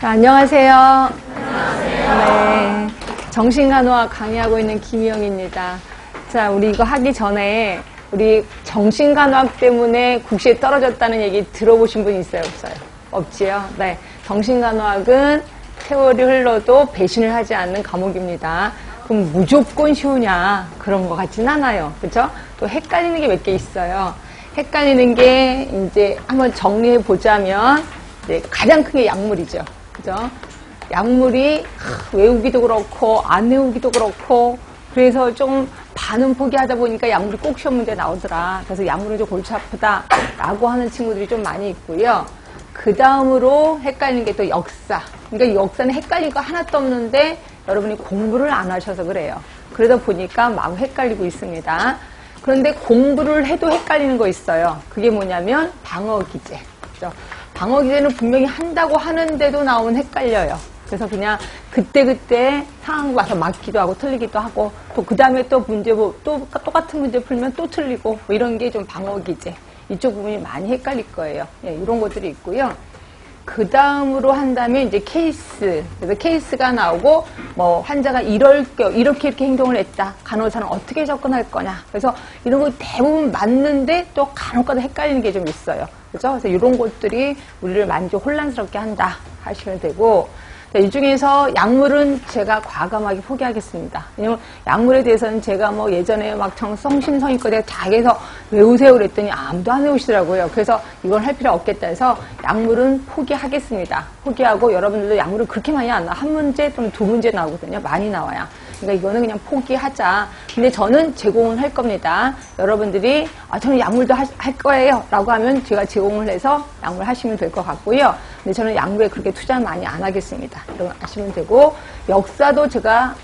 안녕하세요. 안녕하세요. 네, 정신간호학 강의하고 있는 김희영입니다. 자, 우리 이거 하기 전에 우리 정신간호학 때문에 국시에 떨어졌다는 얘기 들어보신 분 있어요, 없어요? 없지요? 네, 정신간호학은 세월이 흘러도 배신을 하지 않는 과목입니다. 그럼 무조건 쉬우냐? 그런 것 같진 않아요. 그죠? 또 헷갈리는 게 몇 개 있어요. 헷갈리는 게 이제 한번 정리해 보자면 이제 가장 큰 게 약물이죠. 그죠? 약물이 외우기도 그렇고 안 외우기도 그렇고 그래서 좀 반은 포기하다 보니까 약물이 꼭 시험 문제 나오더라. 그래서 약물은 좀 골치 아프다 라고 하는 친구들이 좀 많이 있고요. 그 다음으로 헷갈리는 게 또 역사. 그러니까 역사는 헷갈릴 거 하나도 없는데 여러분이 공부를 안 하셔서 그래요. 그러다 보니까 마구 헷갈리고 있습니다. 그런데 공부를 해도 헷갈리는 거 있어요. 그게 뭐냐면 방어기제. 그죠? 방어기제는 분명히 한다고 하는데도 나오면 헷갈려요. 그래서 그냥 그때그때 상황 봐서 맞기도 하고 틀리기도 하고 또 그 다음에 또 문제 또 똑같은 문제 풀면 또 틀리고 뭐 이런 게 좀 방어기제. 이쪽 부분이 많이 헷갈릴 거예요. 예, 이런 것들이 있고요. 그 다음으로 한다면 이제 케이스. 그래서 케이스가 나오고 뭐 환자가 이렇게 행동을 했다. 간호사는 어떻게 접근할 거냐. 그래서 이런 거 대부분 맞는데 또 간혹가다 헷갈리는 게 좀 있어요. 그죠? 그래서 이런 것들이 우리를 많이 좀 혼란스럽게 한다 하시면 되고, 이 중에서 약물은 제가 과감하게 포기하겠습니다. 왜냐면 약물에 대해서는 제가 뭐 예전에 막 성심성의과에 다 해서 외우세요 그랬더니 아무도 안 외우시더라고요. 그래서 이건 할 필요 없겠다 해서 약물은 포기하겠습니다. 포기하고 여러분들도 약물은 그렇게 많이 안 나와. 한 문제 또는 두 문제 나오거든요. 많이 나와요. 그러니까 이거는 그냥 포기하자. 근데 저는 제공을 할 겁니다. 여러분들이 저는 약물도 할 거예요 라고 하면 제가 제공을 해서 약물 하시면 될 것 같고요. 근데 저는 약물에 그렇게 투자 많이 안 하겠습니다. 이런 거 아시면 되고, 역사도 제가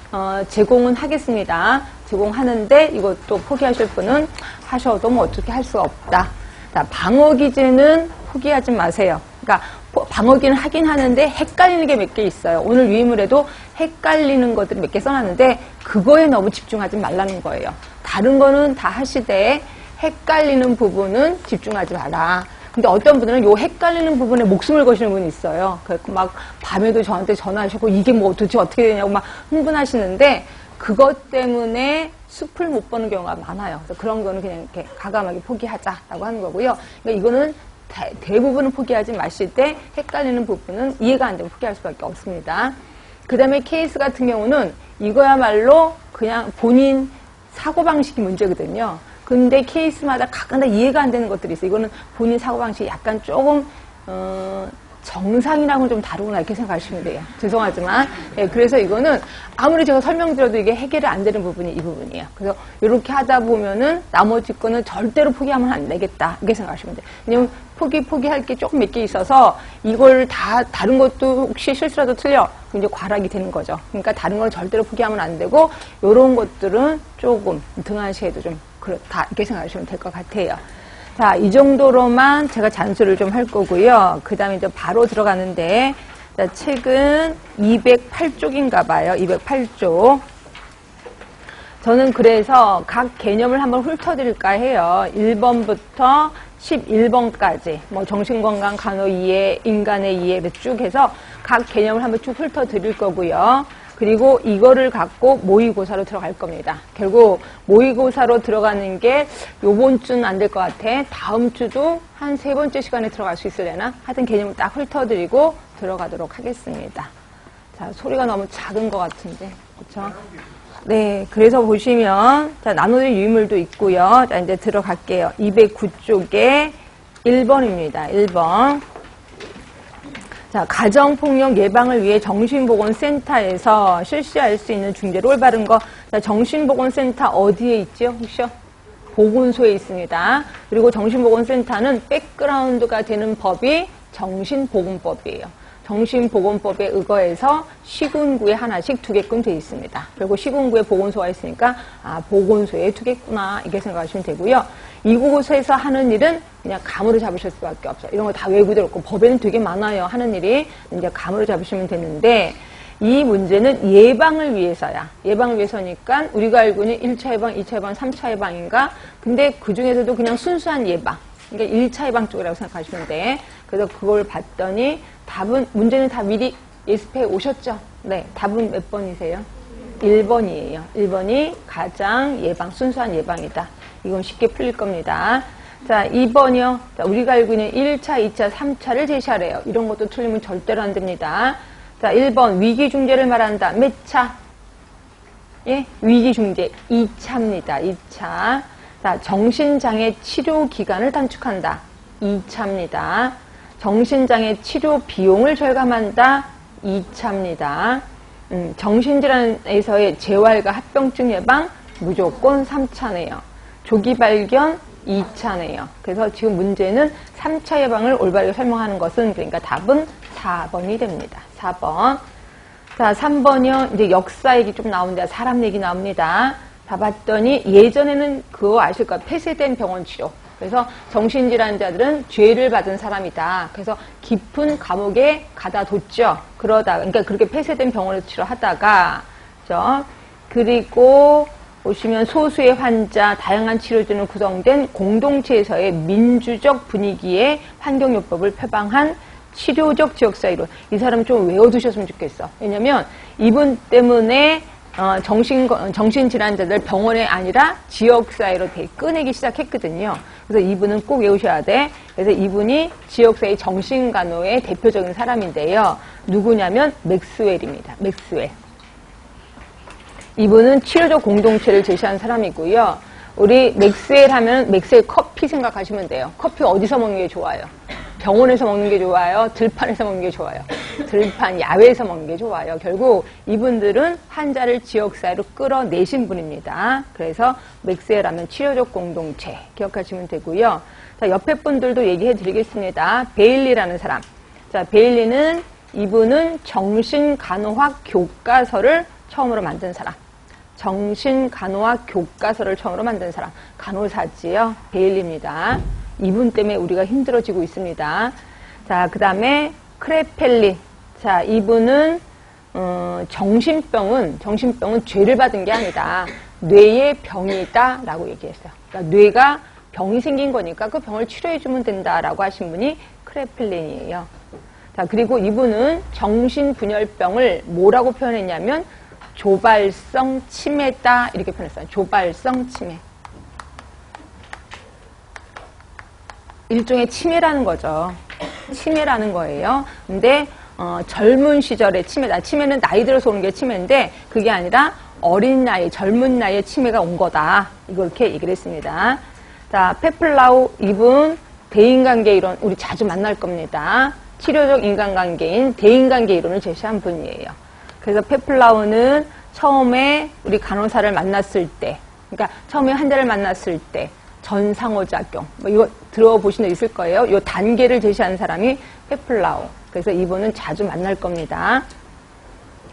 제공은 하겠습니다. 제공하는데 이것도 포기하실 분은 하셔도 뭐 어떻게 할 수가 없다. 자, 방어기제는 포기하지 마세요. 그러니까 방어기는 하긴 하는데 헷갈리는 게 몇 개 있어요. 오늘 유인물에도 헷갈리는 것들이 몇 개 써놨는데 그거에 너무 집중하지 말라는 거예요. 다른 거는 다 하시되 헷갈리는 부분은 집중하지 마라. 근데 어떤 분들은 요 헷갈리는 부분에 목숨을 거시는 분이 있어요. 그래서 막 밤에도 저한테 전화하시고 이게 뭐 도대체 어떻게 되냐고 막 흥분하시는데 그것 때문에 숲을 못 보는 경우가 많아요. 그래서 그런 거는 그냥 이렇게 과감하게 포기하자라고 하는 거고요. 그러니까 이거는 대부분은 포기하지 마실 때 헷갈리는 부분은 이해가 안 되면 포기할 수밖에 없습니다. 그 다음에 케이스 같은 경우는 이거야말로 그냥 본인 사고방식이 문제거든요. 근데 케이스마다 각각 이해가 안 되는 것들이 있어요. 이거는 본인 사고방식이 약간 조금 정상이랑은 좀 다르구나 이렇게 생각하시면 돼요. 죄송하지만. 예, 그래서 이거는 아무리 제가 설명드려도 이게 해결이 안 되는 부분이 이 부분이에요. 그래서 이렇게 하다 보면은 나머지 거는 절대로 포기하면 안 되겠다 이렇게 생각하시면 돼요. 왜냐면 포기할 게 조금 몇 개 있어서 이걸 다 다른 것도 혹시 실수라도 틀려 이제 과락이 되는 거죠. 그러니까 다른 걸 절대로 포기하면 안 되고 이런 것들은 조금 등한시해도 좀 그렇다 이렇게 생각하시면 될 것 같아요. 자, 이 정도로만 제가 잔소리를 좀 할 거고요. 그 다음에 이제 바로 들어가는데, 자, 책은 208쪽인가 봐요. 208쪽. 저는 그래서 각 개념을 한번 훑어드릴까 해요. 1번부터 11번까지, 뭐 정신건강, 간호 이해, 인간의 이해 쭉 해서 각 개념을 한번 쭉 훑어드릴 거고요. 그리고 이거를 갖고 모의고사로 들어갈 겁니다. 결국 모의고사로 들어가는 게 요번 주는 안 될 것 같아. 다음 주도 한 3번째 시간에 들어갈 수 있으려나? 하여튼 개념을 딱 훑어드리고 들어가도록 하겠습니다. 자, 소리가 너무 작은 것 같은데. 그렇죠? 네, 그래서 보시면 자, 나눠진 유인물도 있고요. 자, 이제 들어갈게요. 209쪽에 1번입니다. 1번. 자, 가정폭력 예방을 위해 정신보건센터에서 실시할 수 있는 중재로 올바른 거. 자, 정신보건센터 어디에 있죠? 혹시요? 보건소에 있습니다. 그리고 정신보건센터는 백그라운드가 되는 법이 정신보건법이에요. 정신보건법에 의거해서 시군구에 하나씩 두게끔 되어 있습니다. 그리고 시군구에 보건소가 있으니까 보건소에 두겠구나 이렇게 생각하시면 되고요. 이곳에서 하는 일은 그냥 감으로 잡으실 수밖에 없어요. 이런 거 다 외우기도 그렇고 법에는 되게 많아요. 하는 일이 이제 감으로 잡으시면 되는데 이 문제는 예방을 위해서야. 예방을 위해서니까 우리가 알고 있는 1차 예방, 2차 예방, 3차 예방인가? 근데 그 중에서도 그냥 순수한 예방. 그러니까 1차 예방 쪽이라고 생각하시면 돼. 그래서 그걸 봤더니 답은, 문제는 다 미리 예습해 오셨죠? 네. 답은 몇 번이세요? 1번이에요. 1번이 가장 순수한 예방이다. 이건 쉽게 풀릴 겁니다. 자, 2번이요. 자, 우리가 알고 있는 1차, 2차, 3차를 제시하래요. 이런 것도 틀리면 절대로 안 됩니다. 자, 1번 위기중재를 말한다. 몇 차? 예? 위기중재 2차입니다. 2차. 자, 정신장애 치료 기간을 단축한다. 2차입니다. 정신장애 치료 비용을 절감한다. 2차입니다. 정신질환에서의 재활과 합병증 예방 무조건 3차네요. 조기 발견 2차네요. 그래서 지금 문제는 3차 예방을 올바르게 설명하는 것은 그러니까 답은 4번이 됩니다. 4번. 자, 3번이요. 이제 역사 얘기 좀 나옵니다. 사람 얘기 나옵니다. 다 봤더니 예전에는 그거 아실 거예요. 폐쇄된 병원 치료. 그래서 정신질환자들은 죄를 받은 사람이다. 그래서 깊은 감옥에 가다 뒀죠. 그러니까 그렇게 폐쇄된 병원에서 치료하다가, 그죠? 그리고 보시면 소수의 환자, 다양한 치료진으로 구성된 공동체에서의 민주적 분위기의 환경요법을 표방한 치료적 지역사회론. 이 사람 좀 외워두셨으면 좋겠어. 왜냐면 이분 때문에 정신질환자들 병원에 아니라 지역사회로 되게 꺼내기 시작했거든요. 그래서 이분은 꼭 외우셔야 돼. 그래서 이분이 지역사회 정신간호의 대표적인 사람인데요. 누구냐면 맥스웰입니다. 맥스웰. 이분은 치료적 공동체를 제시한 사람이고요. 우리 맥스웰 하면 맥스웰 커피 생각하시면 돼요. 커피 어디서 먹는 게 좋아요? 병원에서 먹는 게 좋아요? 들판에서 먹는 게 좋아요? 들판, 야외에서 먹는 게 좋아요. 결국 이분들은 환자를 지역사회로 끌어내신 분입니다. 그래서 맥스웰 하면 치료적 공동체 기억하시면 되고요. 자, 옆에 분들도 얘기해 드리겠습니다. 베일리라는 사람. 자, 베일리는 이분은 정신간호학 교과서를 처음으로 만든 사람. 정신간호학 교과서를 처음으로 만든 사람. 간호사지요. 베일리입니다. 이분 때문에 우리가 힘들어지고 있습니다. 자, 그 다음에 크레펠린. 자, 이분은 정신병은 죄를 받은 게 아니다. 뇌의 병이다 라고 얘기했어요. 그러니까 뇌가 병이 생긴 거니까 그 병을 치료해주면 된다라고 하신 분이 크레펠린이에요. 자, 그리고 이분은 정신분열병을 뭐라고 표현했냐면 조발성 치매다 이렇게 표현했어요. 조발성 치매. 일종의 치매라는 거죠. 치매라는 거예요. 근데 젊은 시절의 치매다. 치매는 나이 들어서 오는 게 치매인데 그게 아니라 어린 나이, 젊은 나이에 치매가 온 거다. 이렇게 얘기를 했습니다. 자, 페플라우 이분 대인관계 이론 우리 자주 만날 겁니다. 치료적 인간관계인 대인관계 이론을 제시한 분이에요. 그래서 페플라우는 처음에 우리 간호사를 만났을 때, 그러니까 처음에 환자를 만났을 때 전상호작용, 이거 들어보신 적 있을 거예요. 이 단계를 제시한 사람이 페플라우. 그래서 이분은 자주 만날 겁니다.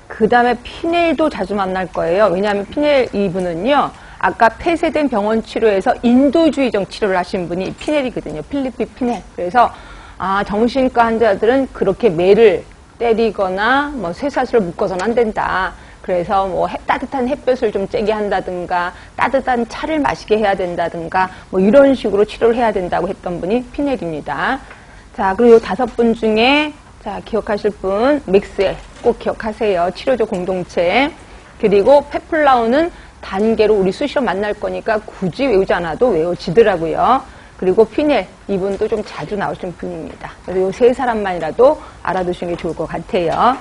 그 다음에 피넬도 자주 만날 거예요. 왜냐하면 피넬 이분은요, 아까 폐쇄된 병원 치료에서 인도주의적 치료를 하신 분이 피넬이거든요. 필리피 피넬. 그래서 정신과 환자들은 그렇게 매를 때리거나 쇠사슬을 묶어서는 안 된다. 그래서 따뜻한 햇볕을 좀 쬐게 한다든가 따뜻한 차를 마시게 해야 된다든가 이런 식으로 치료를 해야 된다고 했던 분이 피넬입니다. 자, 그리고 5분 중에 자, 기억하실 분 맥스웰 꼭 기억하세요. 치료적 공동체. 그리고 페플라우는 단계로 우리 수시로 만날 거니까 굳이 외우지 않아도 외워지더라고요. 그리고 피넬 이분도 좀 자주 나오시는 분입니다. 그래서 이 3사람만이라도 알아두시는 게 좋을 것 같아요.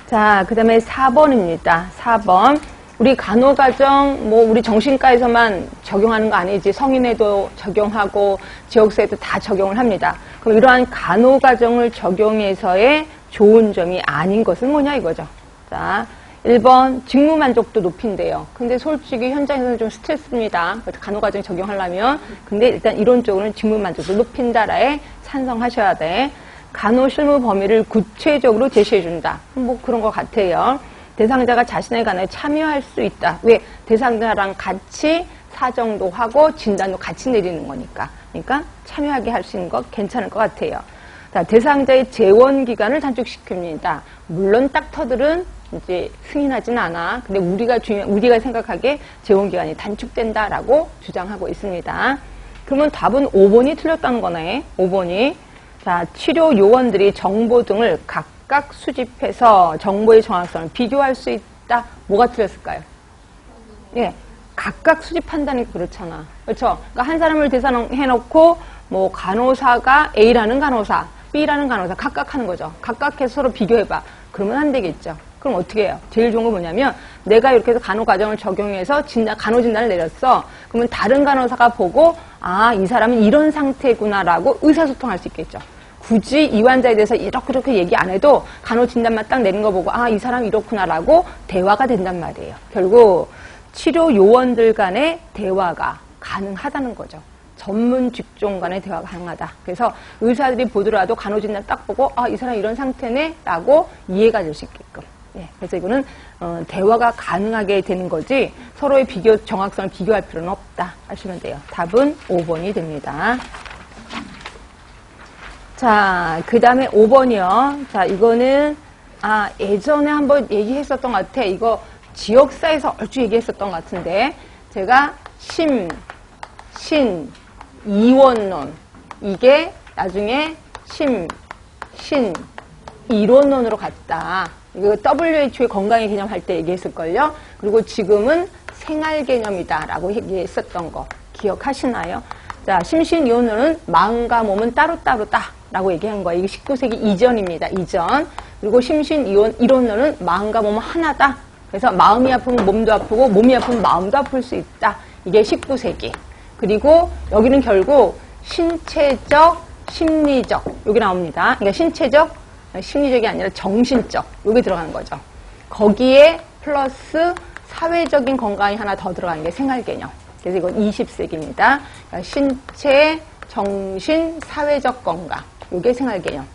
자, 그 다음에 4번입니다. 4번. 우리 간호가정, 우리 정신과에서만 적용하는 거 아니지. 성인에도 적용하고, 지역사회도 다 적용을 합니다. 그럼 이러한 간호가정을 적용해서의 좋은 점이 아닌 것은 뭐냐 이거죠. 자, 1번, 직무 만족도 높인데요. 근데 솔직히 현장에서는 좀 스트레스입니다. 간호가정 적용하려면. 근데 일단 이론적으로는 직무 만족도 높인다라에 찬성하셔야 돼. 간호 실무 범위를 구체적으로 제시해준다. 그런 것 같아요. 대상자가 자신의 간호에 참여할 수 있다. 왜? 대상자랑 같이 사정도 하고 진단도 같이 내리는 거니까. 그러니까 참여하게 할 수 있는 거 괜찮을 것 같아요. 자, 대상자의 재원 기간을 단축시킵니다. 물론 닥터들은 이제 승인하진 않아. 근데 우리가 생각하기에 재원 기간이 단축된다라고 주장하고 있습니다. 그러면 답은 5번이 틀렸다는 거네. 5번이. 자, 치료 요원들이 정보 등을 각 각각 수집해서 정보의 정확성을 비교할 수 있다. 뭐가 틀렸을까요? 예, 각각 수집한다는 게 그렇잖아. 그렇죠? 그러니까 한 사람을 대상해놓고 뭐 간호사가 A라는 간호사, B라는 간호사 각각 하는 거죠. 각각 해서 서로 비교해봐. 그러면 안 되겠죠. 그럼 어떻게 해요? 제일 좋은 건 뭐냐면 내가 이렇게 해서 간호 과정을 적용해서 간호 진단을 내렸어. 그러면 다른 간호사가 보고 아, 이 사람은 이런 상태구나라고 의사소통할 수 있겠죠. 굳이 이 환자에 대해서 이렇게 얘기 안 해도 간호 진단만 딱 내는 거 보고 아, 이 사람 이렇구나라고 대화가 된단 말이에요. 결국 치료 요원들 간의 대화가 가능하다는 거죠. 전문 직종 간의 대화가 가능하다. 그래서 의사들이 보더라도 간호 진단 딱 보고 아, 이 사람 이런 상태네 라고 이해가 될 수 있게끔. 예, 그래서 이거는 대화가 가능하게 되는 거지 서로의 비교 정확성을 비교할 필요는 없다 하시면 돼요. 답은 5번이 됩니다. 자, 그 다음에 5번이요. 자, 이거는 예전에 한번 얘기했었던 것 같아. 이거 지역사에서 얼추 얘기했었던 것 같은데 제가 신, 이원론 이게 나중에 신, 이론론으로 갔다. 이거 WHO의 건강의 개념 할 때 얘기했을걸요. 그리고 지금은 생활 개념이다라고 얘기했었던 거 기억하시나요? 자, 심신이론론은 마음과 몸은 따로따로다라고 얘기한 거예요. 이게 19세기 이전입니다. 이전. 그리고 심신이론론은 마음과 몸은 하나다. 그래서 마음이 아프면 몸도 아프고 몸이 아프면 마음도 아플 수 있다. 이게 19세기. 그리고 여기는 결국 신체적, 심리적 여기 나옵니다. 그러니까 신체적, 심리적이 아니라 정신적 여기 들어가는 거죠. 거기에 플러스 사회적인 건강이 하나 더 들어가는 게 생활 개념. 그래서 이건 20세기입니다. 그러니까 신체, 정신, 사회적 건강 이게 생활 개념.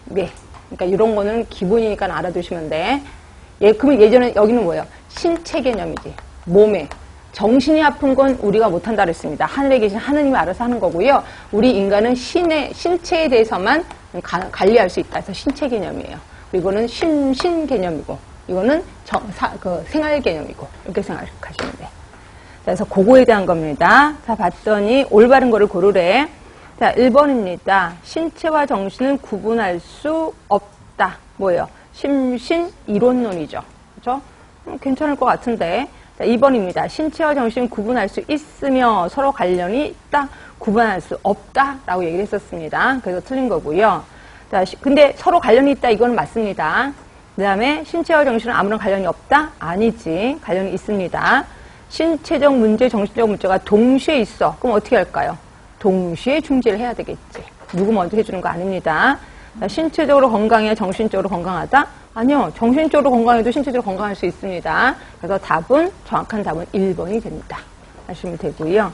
네. 그러니까 이런 거는 기본이니까 알아두시면 돼. 예, 그러면 예전에 여기는 뭐예요? 신체 개념이지. 몸에. 정신이 아픈 건 우리가 못한다 그랬습니다. 하늘에 계신 하느님이 알아서 하는 거고요. 우리 인간은 신체에 대해서만 관리할 수 있다. 그래서 신체 개념이에요. 그리고 이거는 신 개념이고, 이거는 생활 개념이고, 이렇게 생각하시면 돼요. 그래서 그거에 대한 겁니다. 자, 봤더니 올바른 거를 고르래. 자, 1번입니다. 신체와 정신을 구분할 수 없다. 뭐예요? 심신 이론론이죠. 그죠? 괜찮을 것 같은데. 자, 2번입니다. 신체와 정신을 구분할 수 있으며 서로 관련이 있다. 구분할 수 없다. 라고 얘기를 했었습니다. 그래서 틀린 거고요. 자, 근데 서로 관련이 있다. 이건 맞습니다. 그 다음에 신체와 정신은 아무런 관련이 없다? 아니지. 관련이 있습니다. 신체적 문제, 정신적 문제가 동시에 있어. 그럼 어떻게 할까요? 동시에 중재를 해야 되겠지. 누구 먼저 해주는 거 아닙니다. 자, 신체적으로 건강해야 정신적으로 건강하다? 아니요. 정신적으로 건강해도 신체적으로 건강할 수 있습니다. 그래서 정확한 답은 1번이 됩니다. 하시면 되고요.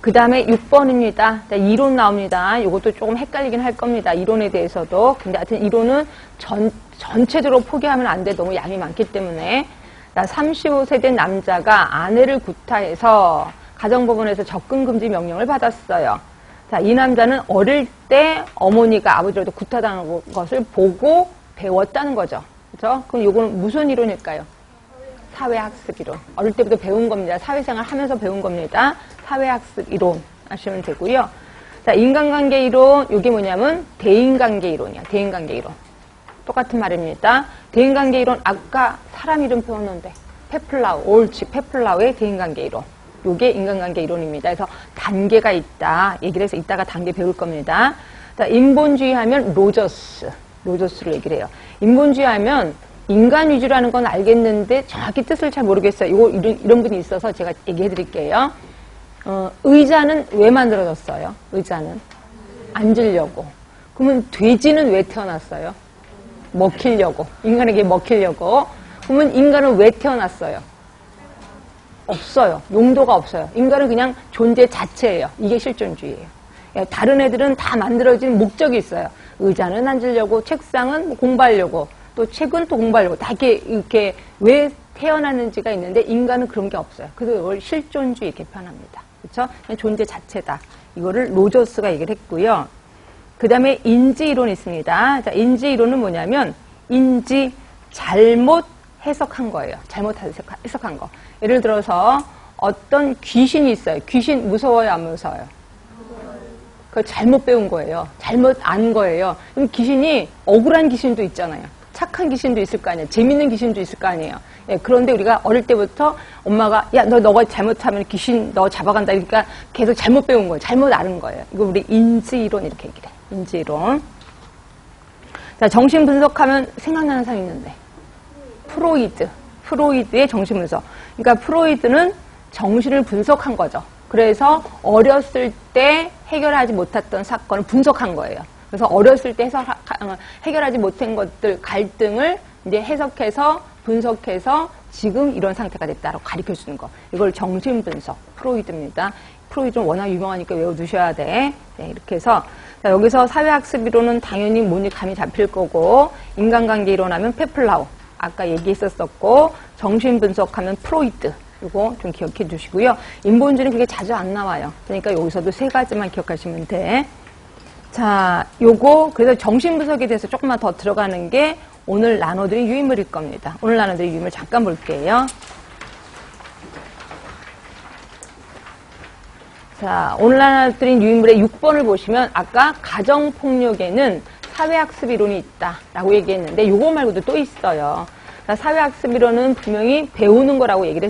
그 다음에 6번입니다. 자, 이론 나옵니다. 이것도 조금 헷갈리긴 할 겁니다. 이론에 대해서도. 근데 하여튼 이론은 전체적으로 포기하면 안 돼. 너무 양이 많기 때문에. 35세 된 남자가 아내를 구타해서 가정법원에서 접근금지 명령을 받았어요. 자, 이 남자는 어릴 때 어머니가 아버지로부터 구타당한 것을 보고 배웠다는 거죠. 그죠? 그럼 이거는 무슨 이론일까요? 사회학습 이론. 어릴 때부터 배운 겁니다. 사회생활 하면서 배운 겁니다. 사회학습 이론 하시면 되고요. 자, 인간관계 이론, 이게 뭐냐면 대인관계 이론이야. 대인관계 이론. 똑같은 말입니다. 대인관계 이론, 아까 사람 이름 배웠는데. 페플라우, 옳지. 페플라우의 대인관계 이론. 요게 인간관계 이론입니다. 그래서 단계가 있다. 얘기를 해서 이따가 단계 배울 겁니다. 자, 인본주의 하면 로저스를 얘기를 해요. 인본주의 하면 인간 위주라는 건 알겠는데 정확히 뜻을 잘 모르겠어요. 이런 분이 있어서 제가 얘기해 드릴게요. 의자는 왜 만들어졌어요? 의자는 앉으려고. 그러면 돼지는 왜 태어났어요? 먹히려고. 인간에게 먹히려고. 그러면 인간은 왜 태어났어요? 없어요. 용도가 없어요. 인간은 그냥 존재 자체예요. 이게 실존주의예요. 다른 애들은 다 만들어진 목적이 있어요. 의자는 앉으려고, 책상은 공부하려고, 또 책은 또 공부하려고, 다 이렇게 왜 태어났는지가 있는데 인간은 그런 게 없어요. 그래서 이걸 실존주의 이렇게 표현합니다. 그렇죠? 존재 자체다. 이거를 로저스가 얘기를 했고요. 그 다음에 인지이론이 있습니다. 자, 인지이론은 뭐냐면 인지 잘못 해석한 거예요. 잘못 해석한 거. 예를 들어서 어떤 귀신이 있어요. 귀신 무서워요, 안 무서워요? 그걸 잘못 배운 거예요. 잘못 안 거예요. 그럼 귀신이 억울한 귀신도 있잖아요. 착한 귀신도 있을 거 아니에요. 재밌는 귀신도 있을 거 아니에요. 예, 그런데 우리가 어릴 때부터 엄마가 야, 너가 잘못하면 귀신 너 잡아간다. 그러니까 계속 잘못 배운 거예요. 잘못 아는 거예요. 이거 우리 인지이론 이렇게 얘기를 해요. 인지이론. 자, 정신 분석하면 생각나는 사람이 있는데. 프로이드. 프로이드의 정신 분석. 그러니까 프로이드는 정신을 분석한 거죠. 그래서 어렸을 때 해결하지 못했던 사건을 분석한 거예요. 그래서 어렸을 때 해결하지 못한 것들, 갈등을 이제 해석해서 분석해서 지금 이런 상태가 됐다라고 가르쳐 주는 거. 이걸 정신분석, 프로이드입니다. 프로이드는 워낙 유명하니까 외워두셔야 돼. 네, 이렇게 해서 자, 여기서 사회학습 이론은 당연히 뭔지 감이 잡힐 거고 인간관계 이론하면 페플라우 아까 얘기했었고 정신분석하면 프로이드 이거 좀 기억해 주시고요. 인본주의는 그게 자주 안 나와요. 그러니까 여기서도 세 가지만 기억하시면 돼. 자, 요거 그래서 정신분석에 대해서 조금만 더 들어가는 게 오늘 나눠드린 유인물일 겁니다. 오늘 나눠드린 유인물 잠깐 볼게요. 자, 오늘 나눠드린 유인물의 6번을 보시면 아까 가정폭력에는 사회학습 이론이 있다라고 얘기했는데 요거 말고도 또 있어요. 사회학습 이론은 분명히 배우는 거라고 얘기를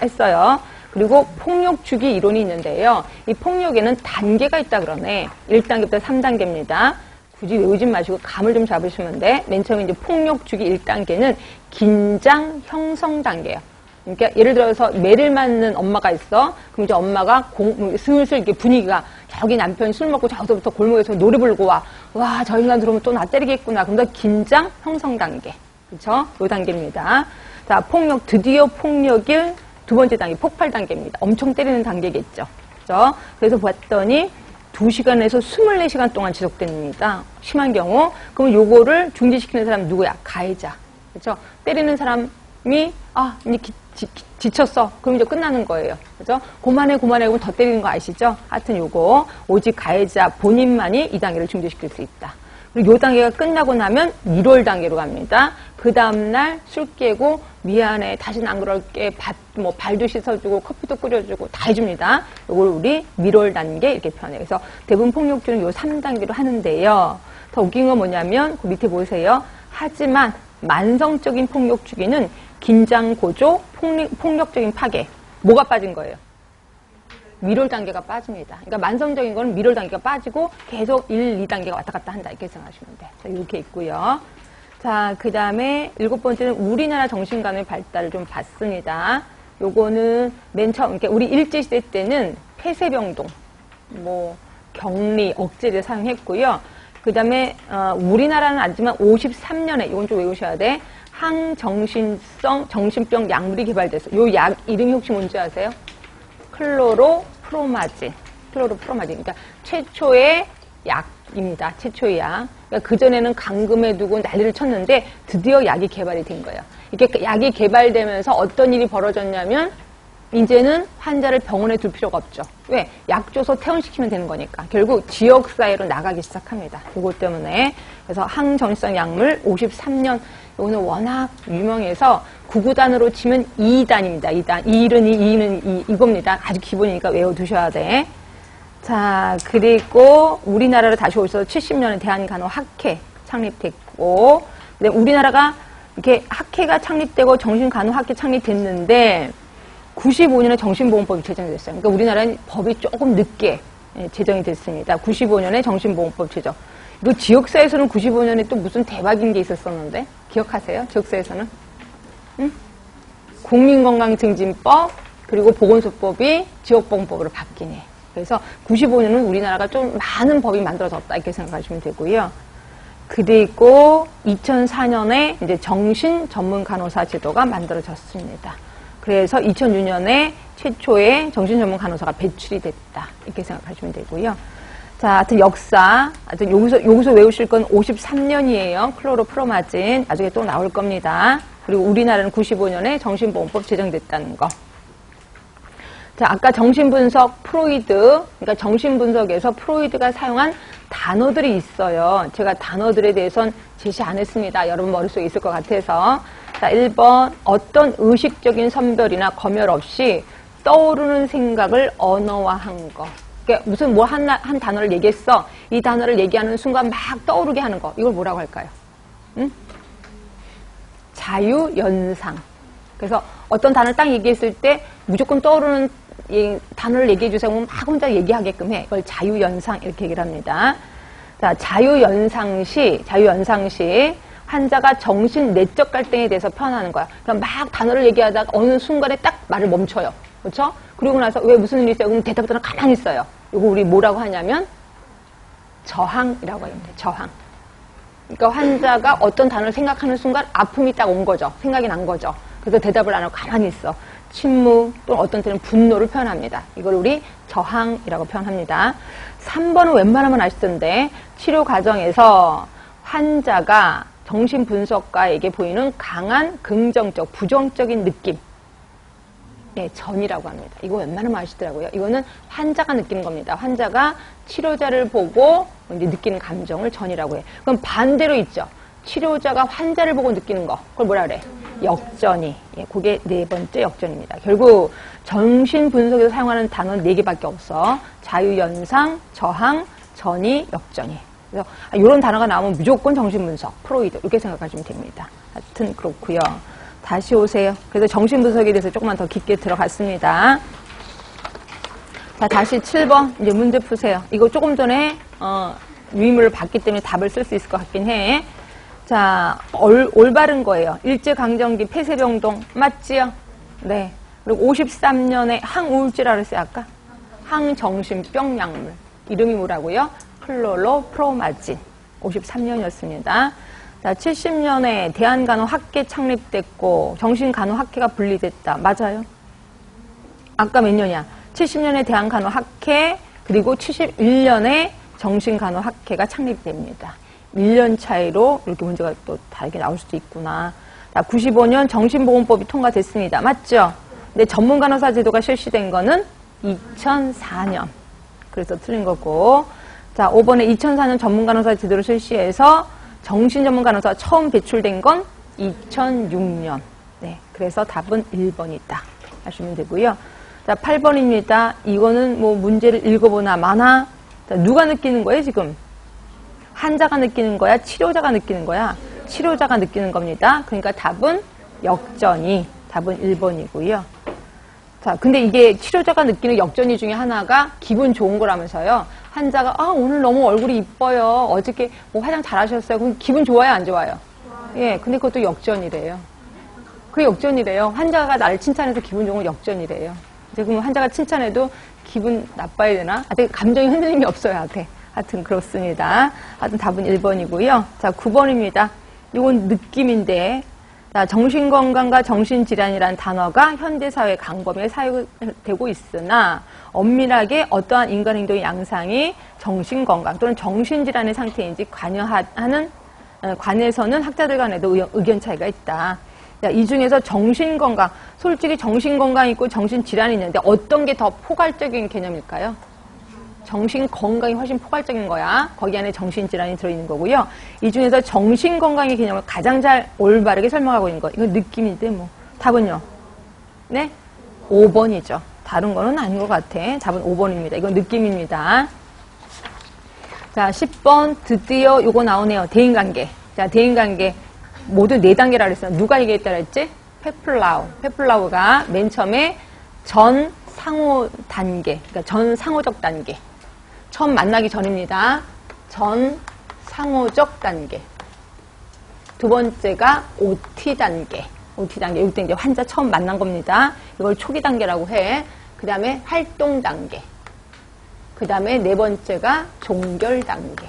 했어요. 그리고 폭력 주기 이론이 있는데요. 이 폭력에는 단계가 있다 그러네. 1단계부터 3단계입니다. 굳이 외우지 마시고 감을 좀 잡으시면 돼. 맨 처음에 이제 폭력 주기 1단계는 긴장 형성 단계예요. 그러니까 예를 들어서 매를 맞는 엄마가 있어. 그럼 이제 엄마가 슬슬 이렇게 분위기가 여기 남편이 술 먹고 저기서부터 골목에서 노래 부르고 와. 와, 저 인간 들어오면 또 나 때리겠구나. 그럼 긴장 형성 단계. 그렇죠? 요 단계입니다. 자, 폭력 드디어 폭력일 두 번째 단계 폭발 단계입니다. 엄청 때리는 단계겠죠. 그렇죠? 그래서 봤더니 2시간에서 24시간 동안 지속됩니다. 심한 경우. 그럼 요거를 중지시키는 사람 누구야? 가해자. 그렇죠? 때리는 사람이 이제 지쳤어. 그럼 이제 끝나는 거예요. 그죠? 그만해. 그럼 더 때리는 거 아시죠? 하여튼 요거, 오직 가해자 본인만이 이 단계를 중지시킬 수 있다. 그리고 요 단계가 끝나고 나면 1월 단계로 갑니다. 그 다음날 술 깨고, 미안해. 다시는 안 그럴게. 발도 씻어주고, 커피도 끓여주고, 다 해줍니다. 요걸 우리 1월 단계 이렇게 표현해요. 그래서 대부분 폭력주는 요 3단계로 하는데요. 더 웃긴 건 뭐냐면, 그 밑에 보세요. 하지만, 만성적인 폭력 주기는 긴장 고조, 폭력적인 파괴. 뭐가 빠진 거예요? 미롤 단계가 빠집니다. 그러니까 만성적인 거는 미롤 단계가 빠지고 계속 1, 2단계가 왔다 갔다 한다. 이렇게 생각하시면 돼. 자, 이렇게 있고요. 자, 그 다음에 7번째는 우리나라 정신관의 발달을 좀 봤습니다. 요거는 맨 처음, 그러니까 우리 일제시대 때는 폐쇄병동, 격리, 억제를 사용했고요. 그 다음에 우리나라는 아니지만 53년에 이건 좀 외우셔야 돼. 항정신성 정신병 약물이 개발돼서 요 약 이름이 혹시 뭔지 아세요? 클로로프로마진. 그러니까 최초의 약입니다. 최초의 약. 그러니까 그전에는 감금해 두고 난리를 쳤는데 드디어 약이 개발이 된 거예요. 이게 약이 개발되면서 어떤 일이 벌어졌냐면 이제는 환자를 병원에 둘 필요가 없죠. 왜? 약 줘서 퇴원시키면 되는 거니까. 결국 지역사회로 나가기 시작합니다. 이것 때문에. 그래서 항정신성 약물 53년. 이거는 워낙 유명해서 구구단으로 치면 2단입니다. 2단. 2는 2, 2는 2. 이겁니다. 아주 기본이니까 외워두셔야 돼. 자, 그리고 우리나라로 다시 오셔서 70년에 대한간호학회 창립됐고, 우리나라가 이렇게 학회가 창립되고 정신간호학회 창립됐는데, 95년에 정신보험법이 제정이 됐어요. 그러니까 우리나라는 법이 조금 늦게 제정이 됐습니다. 95년에 정신보험법 제정. 이거 지역사회에서는 95년에 또 무슨 대박인 게 있었었는데 기억하세요? 지역사회에서는? 응? 국민건강증진법 그리고 보건소법이 지역보험법으로 바뀌네. 그래서 95년은 우리나라가 좀 많은 법이 만들어졌다 이렇게 생각하시면 되고요. 그리고 2004년에 이제 정신 전문 간호사 제도가 만들어졌습니다. 그래서 2006년에 최초의 정신 전문 간호사가 배출이 됐다. 이렇게 생각하시면 되고요. 자, 하여튼 역사. 하여튼 여기서 외우실 건 53년이에요. 클로로프로마진. 나중에 또 나올 겁니다. 그리고 우리나라는 95년에 정신보험법 제정됐다는 거. 자, 아까 정신분석 프로이드. 그러니까 정신분석에서 프로이드가 사용한 단어들이 있어요. 제가 단어들에 대해서는 제시 안 했습니다. 여러분 머릿속에 있을 것 같아서. 자, 1번 어떤 의식적인 선별이나 검열 없이 떠오르는 생각을 언어화한 거. 그러니까 무슨 뭐 한 단어를 얘기했어. 이 단어를 얘기하는 순간 막 떠오르게 하는 거. 이걸 뭐라고 할까요? 응? 자유연상. 그래서 어떤 단어를 딱 얘기했을 때 무조건 떠오르는 단어를 얘기해 주세요. 그러면 막 혼자 얘기하게끔 해. 이걸 자유연상 이렇게 얘기를 합니다. 자, 자유연상 시 환자가 정신 내적 갈등에 대해서 표현하는 거야. 그러니까 막 단어를 얘기하다가 어느 순간에 딱 말을 멈춰요. 그렇죠? 그러고 나서 왜 무슨 일이 있어요? 그럼 대답 들은 가만히 있어요. 이거 우리 뭐라고 하냐면 저항이라고 합니다. 저항. 그러니까 환자가 어떤 단어를 생각하는 순간 아픔이 딱 온 거죠. 생각이 난 거죠. 그래서 대답을 안 하고 가만히 있어. 침묵 또는 어떤 때는 분노를 표현합니다. 이걸 우리 저항이라고 표현합니다. 3번은 웬만하면 아시던데 치료 과정에서 환자가 정신분석가에게 보이는 강한 긍정적, 부정적인 느낌. 네, 전이라고 합니다. 이거 웬만하면 아시더라고요. 이거는 환자가 느끼는 겁니다. 환자가 치료자를 보고 이제 느끼는 감정을 전이라고 해. 그럼 반대로 있죠. 치료자가 환자를 보고 느끼는 거. 그걸 뭐라 그래? 역전이. 예, 그게 네 번째 역전입니다. 결국 정신분석에서 사용하는 단어는 4개밖에 없어. 자유연상, 저항, 전이, 역전이. 그래서 이런 단어가 나오면 무조건 정신분석, 프로이드 이렇게 생각하시면 됩니다. 하여튼 그렇고요. 다시 오세요. 그래서 정신분석에 대해서 조금만 더 깊게 들어갔습니다. 자, 다시 7번 이제 문제 푸세요. 이거 조금 전에 유의문을 봤기 때문에 답을 쓸 수 있을 것 같긴 해. 자, 올바른 거예요. 일제강점기 폐쇄병동 맞지요? 네. 그리고 53년에 항우울제라고 했어요, 아까? 항정신병 약물. 이름이 뭐라고요? 클로로프로마진. 53년이었습니다. 자, 70년에 대한간호학회 창립됐고 정신간호학회가 분리됐다. 맞아요? 아까 몇 년이야? 70년에 대한간호학회 그리고 71년에 정신간호학회가 창립됩니다. 1년 차이로 이렇게 문제가 또 다르게 나올 수도 있구나. 자, 95년 정신보건법이 통과됐습니다. 맞죠? 근데 전문간호사 제도가 실시된 거는 2004년. 그래서 틀린 거고. 자, 5번에 2004년 전문간호사 제도를 실시해서 정신전문간호사 처음 배출된 건 2006년. 네, 그래서 답은 1번이다. 하시면 되고요. 자, 8번입니다. 이거는 뭐 문제를 읽어보나 마나. 자, 누가 느끼는 거예요, 지금? 환자가 느끼는 거야? 치료자가 느끼는 거야? 치료자가 느끼는 겁니다. 그러니까 답은 역전이. 답은 1번이고요. 자, 근데 이게 치료자가 느끼는 역전이 중에 하나가 기분 좋은 거라면서요. 환자가 오늘 너무 얼굴이 이뻐요. 어저께 뭐 화장 잘하셨어요. 그럼 기분 좋아요, 안 좋아요? 예, 근데 그것도 역전이래요. 그게 역전이래요. 환자가 나를 칭찬해서 기분 좋은 건 역전이래요. 이제 그럼 환자가 칭찬해도 기분 나빠야 되나? 아직 감정이 흔들림이 없어야 돼. 하여튼 그렇습니다. 하여튼 답은 1번이고요. 자, 9번입니다. 이건 느낌인데, 자, 정신건강과 정신질환이라는 단어가 현대사회 강범위에 사용되고 있으나 엄밀하게 어떠한 인간행동의 양상이 정신건강 또는 정신질환의 상태인지 관해서는 학자들 간에도 의견 차이가 있다. 자, 이 중에서 정신건강, 솔직히 정신건강이 있고 정신질환이 있는데 어떤 게 더 포괄적인 개념일까요? 정신건강이 훨씬 포괄적인 거야. 거기 안에 정신질환이 들어있는 거고요. 이 중에서 정신건강의 개념을 가장 잘 올바르게 설명하고 있는 거. 이건 느낌인데 뭐. 답은요? 네? 5번이죠. 다른 거는 아닌 것 같아. 답은 5번입니다. 이건 느낌입니다. 자, 10번 드디어 요거 나오네요. 대인관계. 자, 대인관계. 모두 4단계라 그랬어요. 누가 얘기했다 그랬지? 페플라우. 페플라우가 맨 처음에 전 상호 단계, 그러니까 전 상호적 단계. 처음 만나기 전입니다. 전 상호적 단계. 두 번째가 OT 단계. OT 단계. 이때 이제 환자 처음 만난 겁니다. 이걸 초기 단계라고 해. 그 다음에 활동 단계. 그 다음에 네 번째가 종결 단계.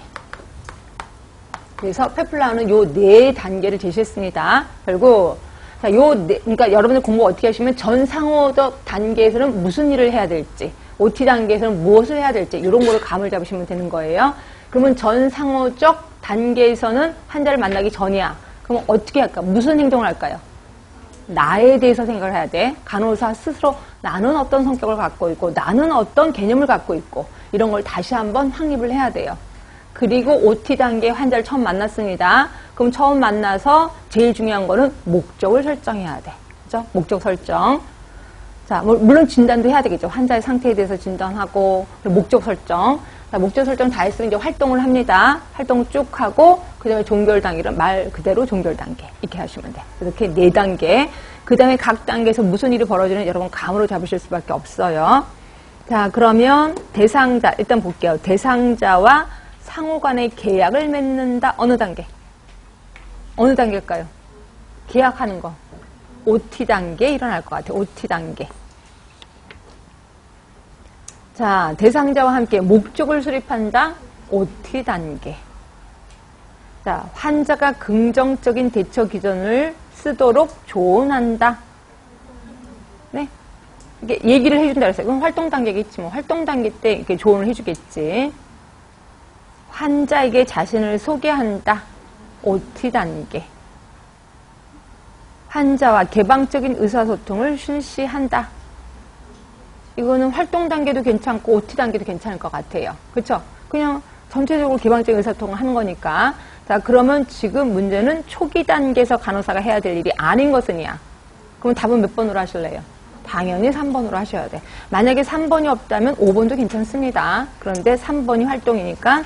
그래서 페플라우는 요 4단계를 제시했습니다. 결국 자, 그러니까 여러분들 공부 어떻게 하시면 전상호적 단계에서는 무슨 일을 해야 될지, OT 단계에서는 무엇을 해야 될지, 이런 거를 감을 잡으시면 되는 거예요. 그러면 전상호적 단계에서는 환자를 만나기 전이야. 그럼 어떻게 할까? 무슨 행동을 할까요? 나에 대해서 생각을 해야 돼. 간호사 스스로 나는 어떤 성격을 갖고 있고, 나는 어떤 개념을 갖고 있고, 이런 걸 다시 한번 확립을 해야 돼요. 그리고 OT 단계 환자를 처음 만났습니다. 그럼 처음 만나서 제일 중요한 거는 목적을 설정해야 돼. 그죠? 목적 설정. 자, 물론 진단도 해야 되겠죠. 환자의 상태에 대해서 진단하고, 목적 설정. 자, 목적 설정 다 했으면 이제 활동을 합니다. 활동 쭉 하고, 그 다음에 종결 단계를 말 그대로 종결 단계. 이렇게 하시면 돼. 이렇게 4단계. 그 다음에 각 단계에서 무슨 일이 벌어지는지 여러분 감으로 잡으실 수밖에 없어요. 자, 그러면 대상자, 일단 볼게요. 대상자와 상호 간의 계약을 맺는다. 어느 단계? 어느 단계일까요? 계약하는 거. OT 단계 일어날 것 같아요. OT 단계. 자, 대상자와 함께 목적을 수립한다. OT 단계. 자, 환자가 긍정적인 대처 기전을 쓰도록 조언한다. 네? 이게 얘기를 해준다 그랬어요. 그럼 활동 단계겠지. 뭐 활동 단계 때 이렇게 조언을 해주겠지. 환자에게 자신을 소개한다. OT 단계. 환자와 개방적인 의사소통을 실시한다. 이거는 활동 단계도 괜찮고 OT 단계도 괜찮을 것 같아요. 그렇죠? 그냥 전체적으로 개방적인 의사소통을 하는 거니까. 자, 그러면 지금 문제는 초기 단계에서 간호사가 해야 될 일이 아닌 것은이야. 그럼 답은 몇 번으로 하실래요? 당연히 3번으로 하셔야 돼. 만약에 3번이 없다면 5번도 괜찮습니다. 그런데 3번이 활동이니까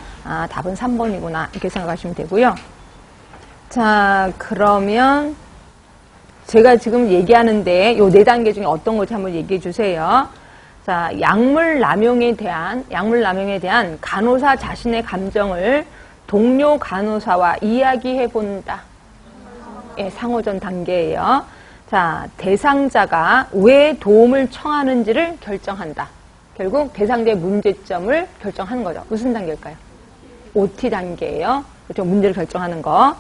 답은 3번이구나 이렇게 생각하시면 되고요. 자, 그러면 제가 지금 얘기하는데 요 4단계 중에 어떤 건지 한번 얘기해 주세요. 자, 약물 남용에 대한 간호사 자신의 감정을 동료 간호사와 이야기해 본다. 예, 상호전 단계예요. 자, 대상자가 왜 도움을 청하는지를 결정한다. 결국 대상자의 문제점을 결정하는 거죠. 무슨 단계일까요? OT 단계예요. 그렇죠? 문제를 결정하는 거.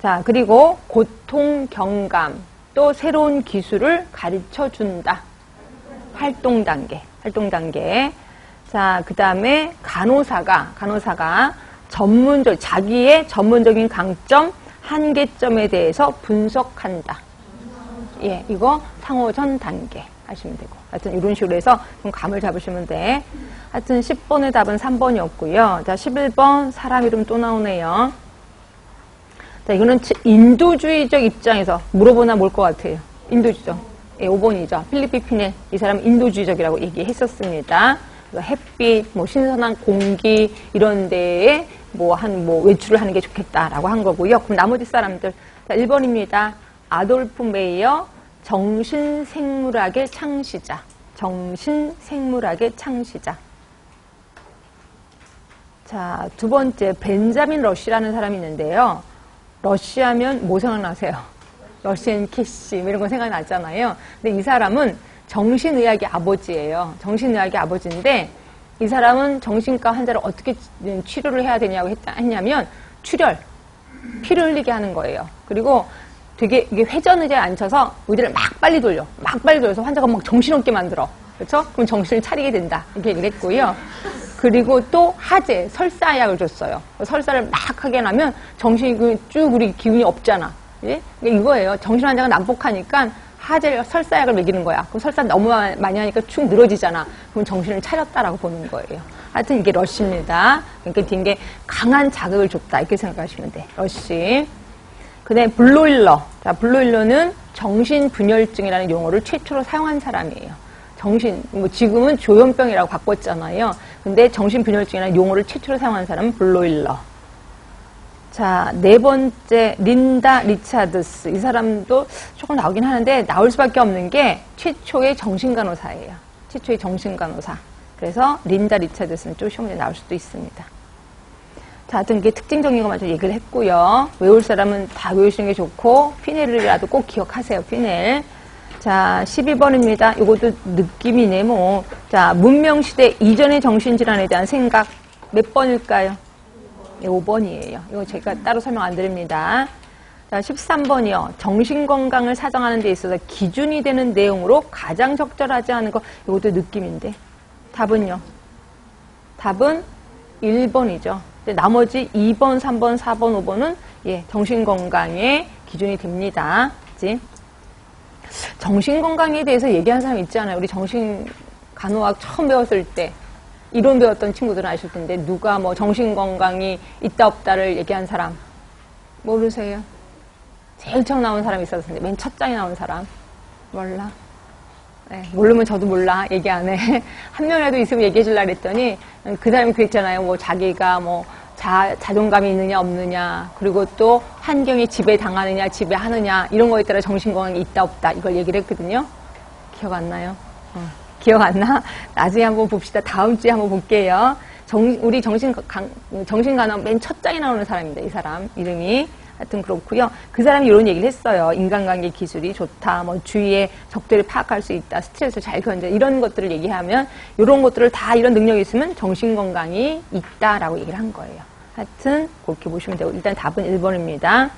자, 그리고 고통 경감, 또 새로운 기술을 가르쳐 준다. 활동 단계. 자, 그 다음에 간호사가 자기의 전문적인 강점, 한계점에 대해서 분석한다. 예, 이거 상호전 단계 하시면 되고. 하여튼 이런 식으로 해서 좀 감을 잡으시면 돼. 하여튼 10번의 답은 3번이었고요. 자, 11번 사람 이름 또 나오네요. 자, 이거는 인도주의적 입장에서 물어보나 뭘 것 같아요. 인도주의적. 예, 5번이죠. 필리핀 피넬. 이 사람은 인도주의적이라고 얘기했었습니다. 햇빛, 신선한 공기, 이런 데에 외출을 하는 게 좋겠다라고 한 거고요. 그럼 나머지 사람들. 자, 1번입니다. 아돌프 메이어, 정신생물학의 창시자. 자, 두 번째, 벤자민 러쉬라는 사람이 있는데요. 러쉬하면 뭐 생각나세요? 러시앤 키시 이런 거 생각나잖아요. 근데 이 사람은 정신의학의 아버지예요. 정신의학의 아버지인데 이 사람은 정신과 환자를 어떻게 치료를 해야 되냐고 했냐면 피를 흘리게 하는 거예요. 그리고 되게 이게 회전의자에 앉혀서 의자를 막 빨리 돌려서 환자가 막 정신없게 만들어. 그렇죠? 그럼 정신을 차리게 된다. 이렇게 얘기를 했고요. 그리고 또 하제, 설사약을 줬어요. 설사를 막 하게 나면 정신이 쭉 우리 기운이 없잖아. 예? 그러니까 이거예요. 정신 환자가 난폭하니까 하제, 설사약을 먹이는 거야. 그럼 설사 너무 많이 하니까 축 늘어지잖아. 그럼 정신을 차렸다라고 보는 거예요. 하여튼 이게 러쉬입니다. 그러니까 뒤에 강한 자극을 줬다. 이렇게 생각하시면 돼. 러쉬. 그 다음에 블로일러. 자, 블로일러는 정신분열증이라는 용어를 최초로 사용한 사람이에요. 지금은 조현병이라고 바꿨잖아요. 근데 정신분열증이라는 용어를 최초로 사용한 사람은 블로일러. 자, 4번째, 린다 리차드스. 이 사람도 조금 나오긴 하는데, 나올 수밖에 없는 게 최초의 정신간호사예요. 그래서 린다 리차드스는 좀 시험에 나올 수도 있습니다. 자, 하여튼 이게 특징적인 것만 좀 얘기를 했고요. 외울 사람은 다 외우시는 게 좋고, 피넬이라도 꼭 기억하세요, 피넬. 자, 12번입니다. 이것도 느낌이네, 뭐. 자, 문명시대 이전의 정신질환에 대한 생각 몇 번일까요? 네, 5번이에요. 이거 제가 따로 설명 안 드립니다. 자, 13번이요. 정신건강을 사정하는 데 있어서 기준이 되는 내용으로 가장 적절하지 않은 거, 이것도 느낌인데. 답은요? 답은 1번이죠. 나머지 2번, 3번, 4번, 5번은 예, 정신건강의 기준이 됩니다. 그치? 정신건강에 대해서 얘기하는 사람 있지 않아요? 우리 정신간호학 처음 배웠을 때 이론 배웠던 친구들은 아실 텐데 누가 정신건강이 있다 없다를 얘기한 사람 모르세요? 제일 처음 나온 사람이 있었을 텐데 맨 첫 장에 나온 사람 몰라? 네, 모르면 저도 몰라. 얘기 안 해. 한 명이라도 있으면 얘기해 주려고 그랬더니 그 사람이 그랬잖아요. 뭐 자기가 뭐 자존감이 있느냐 없느냐, 그리고 또 환경이 지배당하느냐 지배하느냐, 이런 거에 따라 정신건강이 있다 없다, 이걸 얘기를 했거든요. 기억 안 나요? 기억 안 나? 나중에 한번 봅시다. 다음 주에 한번 볼게요. 우리 정신간암 맨 첫 장에 나오는 사람입니다. 이 사람 이름이. 하여튼 그렇고요. 그 사람이 이런 얘기를 했어요. 인간관계 기술이 좋다, 뭐 주위의 적들을 파악할 수 있다, 스트레스를 잘 견뎌, 이런 것들을 얘기하면, 이런 것들을 다, 이런 능력이 있으면 정신건강이 있다라고 얘기를 한 거예요. 하여튼 그렇게 보시면 되고, 일단 답은 1번입니다.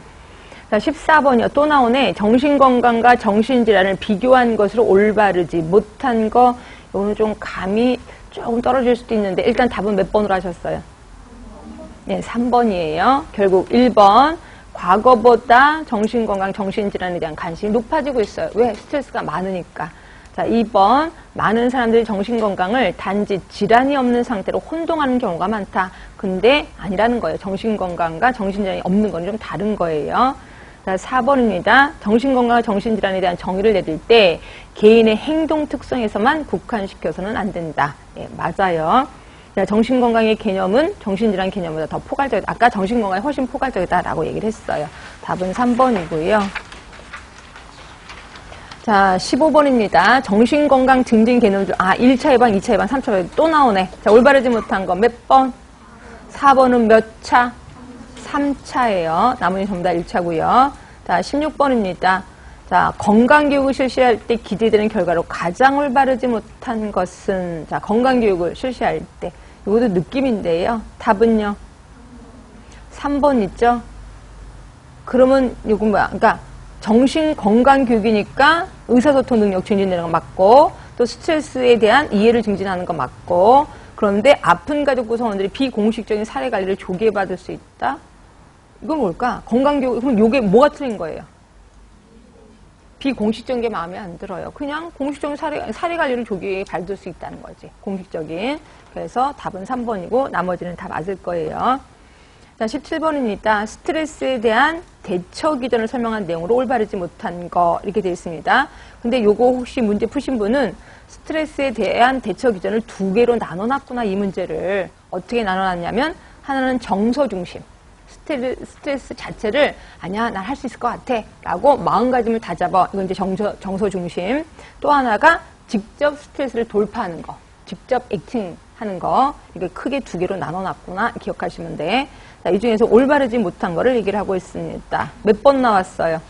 자, 14번이요. 또 나오네. 정신건강과 정신질환을 비교한 것으로 올바르지 못한 거, 이거는 좀 감이 조금 떨어질 수도 있는데, 일단 답은 몇 번으로 하셨어요? 네, 3번이에요. 결국 1번. 과거보다 정신건강, 정신질환에 대한 관심이 높아지고 있어요. 왜? 스트레스가 많으니까. 자, 2번. 많은 사람들이 정신건강을 단지 질환이 없는 상태로 혼동하는 경우가 많다. 근데 아니라는 거예요. 정신건강과 정신질환이 없는 건 좀 다른 거예요. 자, 4번입니다. 정신건강과 정신질환에 대한 정의를 내릴 때 개인의 행동 특성에서만 국한시켜서는 안 된다. 예, 맞아요. 자, 정신건강의 개념은 정신질환 개념보다 더 포괄적이다. 아까 정신건강이 훨씬 포괄적이다라고 얘기를 했어요. 답은 3번이고요. 자, 15번입니다. 정신건강 증진 개념들. 1차 예방, 2차 예방, 3차 예방 또 나오네. 자, 올바르지 못한 거 몇 번? 4번은 몇 차? 3차예요. 나머지 전부 다 1차고요. 자, 16번입니다. 자, 건강교육을 실시할 때 기대되는 결과로 가장 올바르지 못한 것은, 자, 건강교육을 실시할 때, 이것도 느낌인데요. 답은요? 3번 있죠? 그러면 이건 뭐야? 그러니까 정신건강교육이니까 의사소통 능력 증진되는 거 맞고, 또 스트레스에 대한 이해를 증진하는 거 맞고, 그런데 아픈 가족 구성원들이 비공식적인 사례 관리를 조기에 받을 수 있다? 이건 뭘까? 건강교육, 그럼 이게 뭐가 틀린 거예요? 비공식적인 게 마음에 안 들어요. 그냥 공식적인 사례 관리를 조기에 받을 수 있다는 거지. 공식적인. 그래서 답은 3번이고 나머지는 다 맞을 거예요. 자, 17번입니다. 스트레스에 대한 대처 기전을 설명한 내용으로 올바르지 못한 거, 이렇게 되어 있습니다. 근데 요거 혹시 문제 푸신 분은 스트레스에 대한 대처 기전을 2개로 나눠놨구나. 이 문제를 어떻게 나눠놨냐면, 하나는 정서 중심, 스트레스 자체를 아니야, 난 할 수 있을 것 같아 라고 마음가짐을 다잡아. 이건 이제 정서 중심. 또 하나가 직접 스트레스를 돌파하는 거, 직접 액팅 하는 거. 이게 크게 2개로 나눠놨구나 기억하시면 돼. 자, 이 중에서 올바르지 못한 거를 얘기를 하고 있습니다. 몇 번 나왔어요?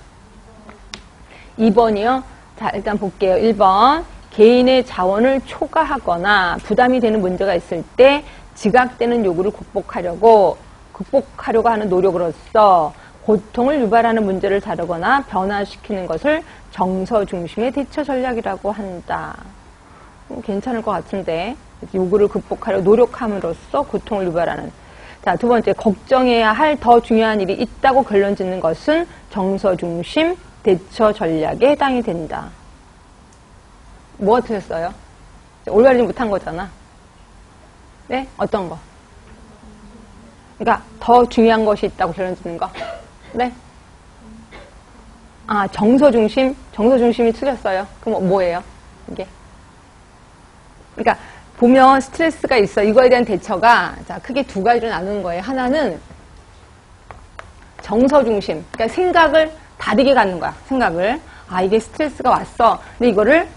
2번이요. 자, 일단 볼게요. 1번. 개인의 자원을 초과하거나 부담이 되는 문제가 있을 때 지각되는 요구를 극복하려고 하는 노력으로서 고통을 유발하는 문제를 다루거나 변화시키는 것을 정서 중심의 대처 전략이라고 한다. 괜찮을 것 같은데. 요구를 극복하려 노력함으로써 고통을 유발하는. 자, 2번째, 걱정해야 할 더 중요한 일이 있다고 결론 짓는 것은 정서 중심 대처 전략에 해당이 된다. 뭐가 틀렸어요? 올바르지 못한 거잖아. 네? 어떤 거? 그러니까 더 중요한 것이 있다고 결론 짓는 거. 네? 정서 중심이 틀렸어요. 그럼 뭐예요? 이게? 그러니까 보면 스트레스가 있어. 이거에 대한 대처가, 자, 크게 2가지로 나누는 거예요. 하나는 정서 중심. 그러니까 생각을 다르게 갖는 거야. 생각을. 이게 스트레스가 왔어. 근데 이거를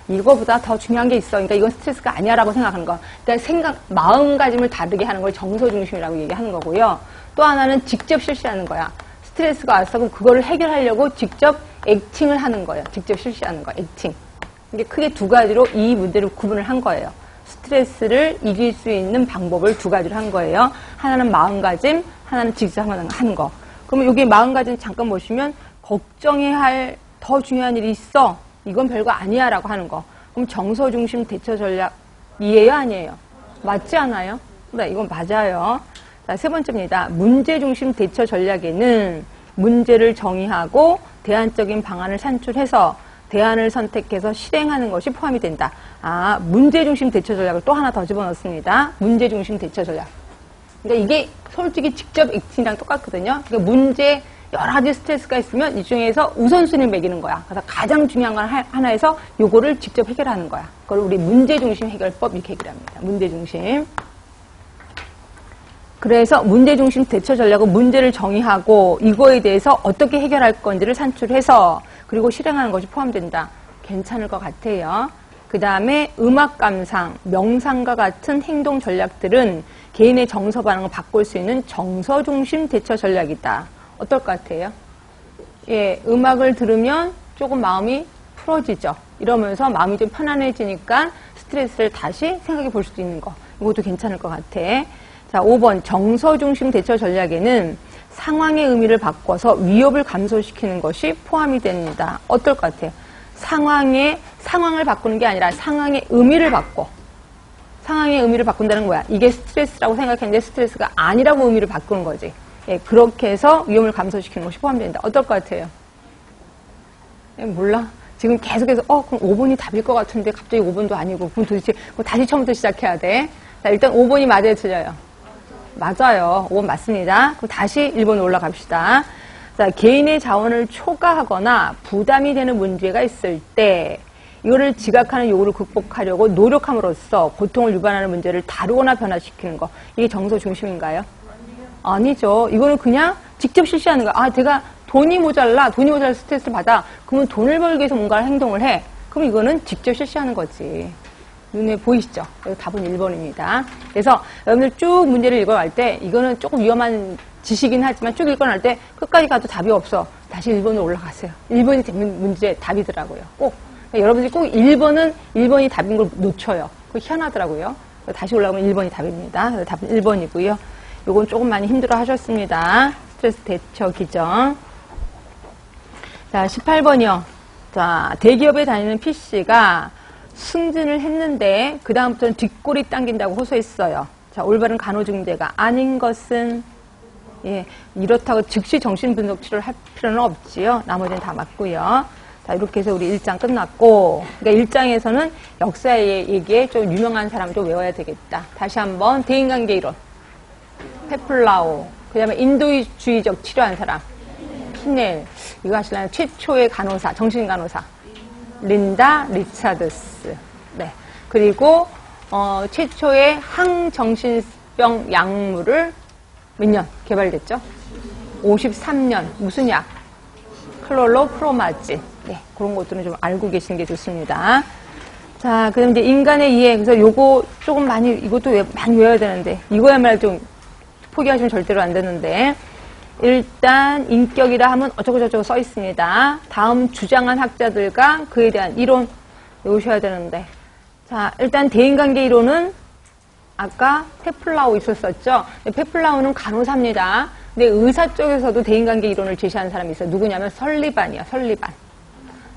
이거보다 더 중요한 게 있어. 그러니까 이건 스트레스가 아니야라고 생각하는 거. 그러니까 마음가짐을 다르게 하는 걸 정서 중심이라고 얘기하는 거고요. 또 하나는 직접 실시하는 거야. 스트레스가 왔어. 그럼 그거를 해결하려고 직접 액팅을 하는 거예요. 직접 실시하는 거, 액팅. 이게 크게 2가지로 이 문제를 구분을 한 거예요. 스트레스를 이길 수 있는 방법을 2가지로 한 거예요. 하나는 마음가짐, 하나는 직접 하는 거. 그러면 여기 마음가짐 잠깐 보시면 걱정해야 할 더 중요한 일이 있어. 이건 별거 아니야 라고 하는 거. 그럼 정서 중심 대처 전략이에요? 아니에요? 맞지 않아요? 네, 이건 맞아요. 자, 3번째입니다. 문제 중심 대처 전략에는 문제를 정의하고 대안적인 방안을 산출해서 대안을 선택해서 실행하는 것이 포함이 된다. 문제 중심 대처 전략을 또 하나 더 집어넣습니다. 문제 중심 대처 전략. 그러니까 이게 솔직히 직접 액팅이랑 똑같거든요. 그러니까 문제 여러 가지 스트레스가 있으면 이 중에서 우선순위를 매기는 거야. 그래서 가장 중요한 건 하나에서 요거를 직접 해결하는 거야. 그걸 우리 문제중심 해결법 이렇게 얘기합니다. 문제중심. 그래서 문제중심 대처 전략은 문제를 정의하고 이거에 대해서 어떻게 해결할 건지를 산출해서 그리고 실행하는 것이 포함된다. 괜찮을 것 같아요. 그 다음에 음악 감상, 명상과 같은 행동 전략들은 개인의 정서 반응을 바꿀 수 있는 정서 중심 대처 전략이다. 어떨 것 같아요? 예, 음악을 들으면 조금 마음이 풀어지죠. 이러면서 마음이 좀 편안해지니까 스트레스를 다시 생각해 볼 수도 있는 거. 이것도 괜찮을 것 같아. 자, 5번 정서 중심 대처 전략에는 상황의 의미를 바꿔서 위협을 감소시키는 것이 포함이 됩니다. 어떨 것 같아요? 상황을 바꾸는 게 아니라 상황의 의미를 바꿔. 상황의 의미를 바꾼다는 거야. 이게 스트레스라고 생각했는데 스트레스가 아니라고 의미를 바꾸는 거지. 예, 그렇게 해서 위험을 감소시키는 것이 포함된다. 어떨 것 같아요? 예, 몰라. 지금 계속해서 그럼 5번이 답일 것 같은데 갑자기 5번도 아니고 그럼 도대체 다시 처음부터 시작해야 돼. 자, 일단 5번이 맞아요, 틀려요? 맞아요. 5번 맞습니다. 그럼 다시 1번 올라갑시다. 자, 개인의 자원을 초과하거나 부담이 되는 문제가 있을 때 이거를 지각하는 요구를 극복하려고 노력함으로써 고통을 유발하는 문제를 다루거나 변화시키는 거. 이게 정서 중심인가요? 아니죠. 이거는 그냥 직접 실시하는 거야. 아, 내가 돈이 모자라 스트레스를 받아. 그러면 돈을 벌기 위해서 뭔가 행동을 해. 그럼 이거는 직접 실시하는 거지. 눈에 보이시죠? 여기 답은 1번입니다. 그래서 여러분들 쭉 문제를 읽어갈 때 이거는 조금 위험한 지식이긴 하지만 쭉 읽어갈 때 끝까지 가도 답이 없어. 다시 1번으로 올라가세요. 1번이 되는 문제 답이더라고요. 꼭. 그러니까 여러분들이 꼭 1번이 답인 걸 놓쳐요. 그거 희한하더라고요. 다시 올라가면 1번이 답입니다. 그래서 답은 1번이고요. 요건 조금 많이 힘들어 하셨습니다. 스트레스 대처 기정. 자, 18번이요. 자, 대기업에 다니는 P씨가 승진을 했는데 그 다음부터는 뒷골이 당긴다고 호소했어요. 자, 올바른 간호중재가 아닌 것은 이렇다고 즉시 정신분석 치료를 할 필요는 없지요. 나머지는 다 맞고요. 자, 이렇게 해서 우리 1장 끝났고, 그러니까 1장에서는 역사 얘기에 좀 유명한 사람 좀 외워야 되겠다. 다시 한번 대인관계 이론, 페플라오, 그 다음에 인도주의적 치료한 사람, 피넬, 이거 하시려면 최초의 간호사, 정신간호사, 린다 리차드스. 네. 그리고 최초의 항정신병 약물을 몇 년 개발됐죠? 53년. 무슨 약? 클로로프로마진. 네. 그런 것들은 좀 알고 계시는 게 좋습니다. 자, 그럼 이제 인간의 이해. 그래서 요거 조금 이것도 많이 외워야 되는데, 이거야말로 좀 포기하시면 절대로 안 되는데, 일단 인격이라 하면 어쩌고저쩌고 써 있습니다. 다음 주장한 학자들과 그에 대한 이론 외우셔야 되는데, 자, 일단 대인관계 이론은 아까 페플라우 있었었죠. 페플라우는 간호사입니다. 근데 의사 쪽에서도 대인관계 이론을 제시한 사람이 있어요. 누구냐면 설리반이야.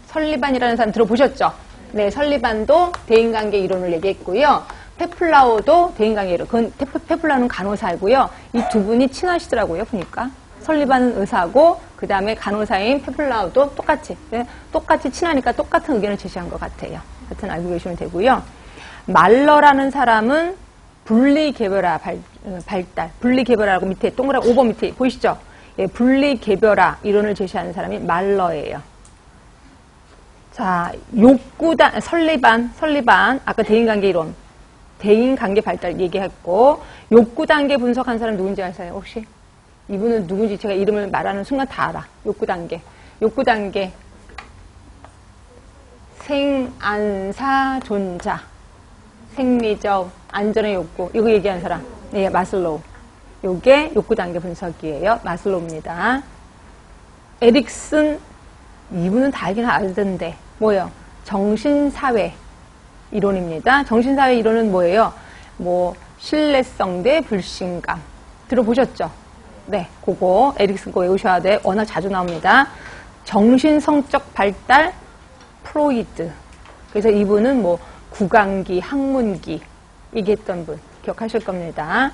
설리반이라는 사람 들어보셨죠? 네, 설리반도 대인관계 이론을 얘기했고요. 페플라우도 대인관계 이론. 그건 페플라우는 간호사이고요. 이 두 분이 친하시더라고요. 보니까. 설리반은 의사고 그 다음에 간호사인 페플라우도 똑같이 친하니까 똑같은 의견을 제시한 것 같아요. 하여튼 알고 계시면 되고요. 말러라는 사람은 분리개별화 발달, 분리개별화라고 밑에 동그란 5번 밑에 보이시죠? 예, 분리개별화 이론을 제시하는 사람이 말러예요. 자, 욕구단, 설리반 아까 대인관계 이론, 대인관계 발달 얘기했고 욕구단계 분석한 사람 누군지 아세요? 혹시? 이분은 누군지 제가 이름을 말하는 순간 다 알아. 욕구단계. 생안사 존자. 생리적 안전의 욕구. 이거 얘기하는 사람. 네, 마슬로우. 요게 욕구단계 분석이에요. 마슬로우입니다. 에릭슨. 이분은 다 알긴 알던데. 뭐예요? 정신사회 이론입니다. 정신사회 이론은 뭐예요? 신뢰성 대 불신감. 들어보셨죠? 네, 그거 에릭슨 거 외우셔야 돼. 워낙 자주 나옵니다. 정신성적 발달 프로이드. 그래서 이분은 구강기, 학문기 얘기했던 분 기억하실 겁니다.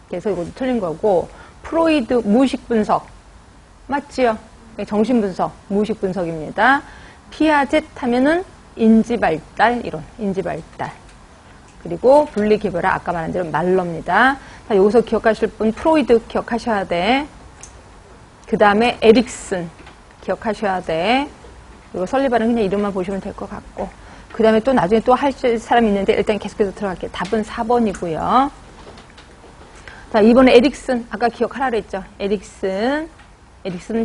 그래서 이것도 틀린 거고 프로이드 무의식 분석 맞지요? 네, 정신 분석, 무의식 분석입니다. 피아젯 하면은 인지 발달 이론, 인지 발달. 그리고 분리개별화 아까 말한 대로 말러입니다. 자, 여기서 기억하실 분 프로이드 기억하셔야 돼. 그 다음에 에릭슨 기억하셔야 돼. 이거 설리반은 그냥 이름만 보시면 될 것 같고, 그 다음에 또 나중에 또 할 사람이 있는데 일단 계속해서 들어갈게요. 답은 4번이고요. 자, 이번에 에릭슨 아까 기억하라 그랬죠. 에릭슨은